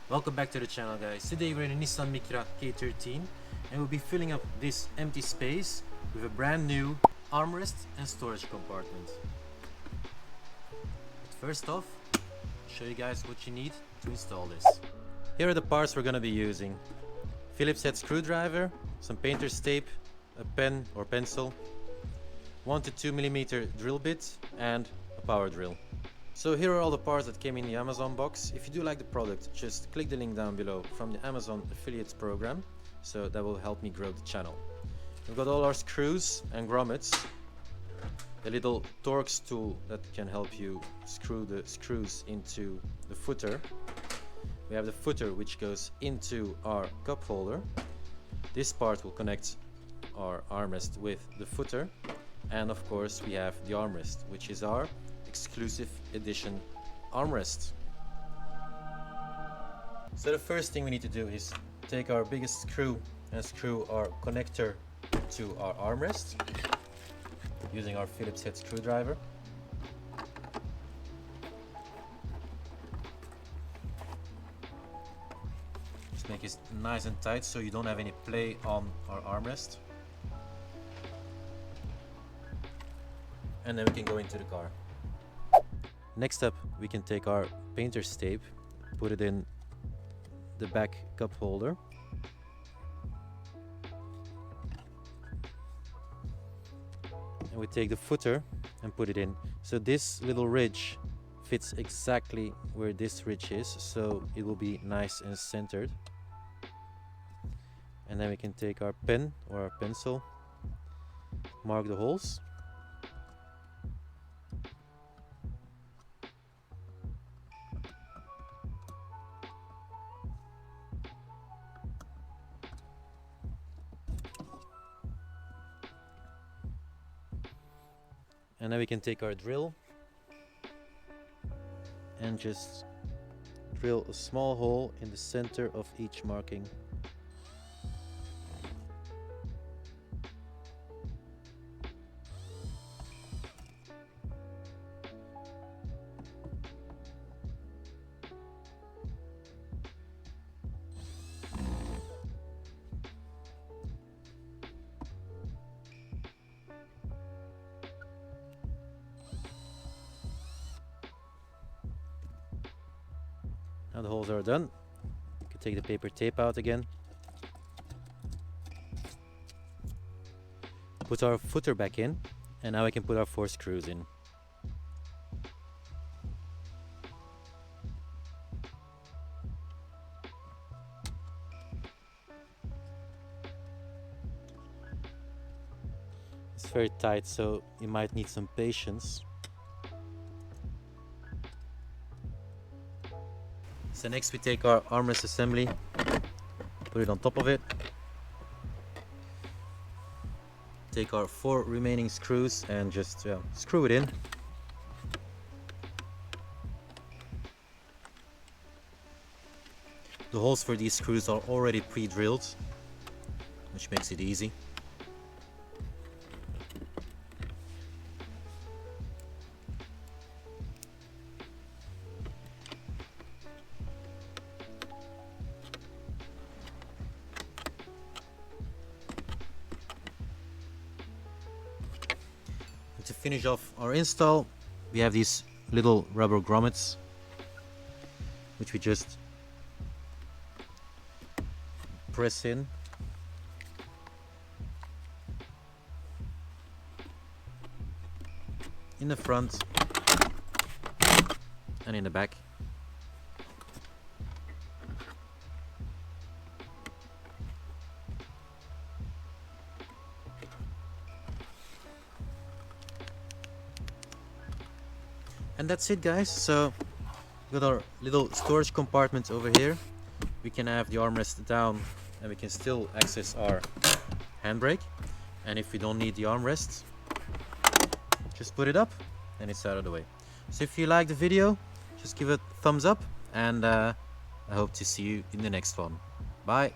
Welcome back to the channel, guys. Today we're in a Nissan Micra K13 and we'll be filling up this empty space with a brand new armrest and storage compartment. But first off, I'll show you guys what you need to install this. Here are the parts we're going to be using. Phillips head screwdriver, some painter's tape, a pen or pencil, 1 to 2 millimeter drill bit and a power drill. So here are all the parts that came in the Amazon box. If you do like the product, just click the link down below from the Amazon affiliates program, so that will help me grow the channel. We've got all our screws and grommets, the little Torx tool that can help you screw the screws into the footer. We have the footer which goes into our cup holder. This part will connect our armrest with the footer, and of course we have the armrest, which is our exclusive edition armrest. So the first thing we need to do is take our biggest screw and screw our connector to our armrest using our Phillips head screwdriver. Just make it nice and tight so you don't have any play on our armrest. And then we can go into the car. Next up, we can take our painter's tape, put it in the back cup holder. And we take the footer and put it in. So this little ridge fits exactly where this ridge is, so it will be nice and centered. And then we can take our pen or our pencil, mark the holes. And then we can take our drill and just drill a small hole in the center of each marking. Now the holes are done. We can take the paper tape out again. Put our footer back in, and now we can put our 4 screws in. It's very tight, so you might need some patience. So next we take our armrest assembly, put it on top of it, take our 4 remaining screws and just screw it in. The holes for these screws are already pre-drilled, which makes it easy. To finish off our install, we have these little rubber grommets, which we just press in. In the front and in the back. And that's it, guys. So we got our little storage compartment over here. We can have the armrest down and we can still access our handbrake. And if we don't need the armrest, just put it up and it's out of the way. So if you like the video, just give it a thumbs up, and I hope to see you in the next one. Bye.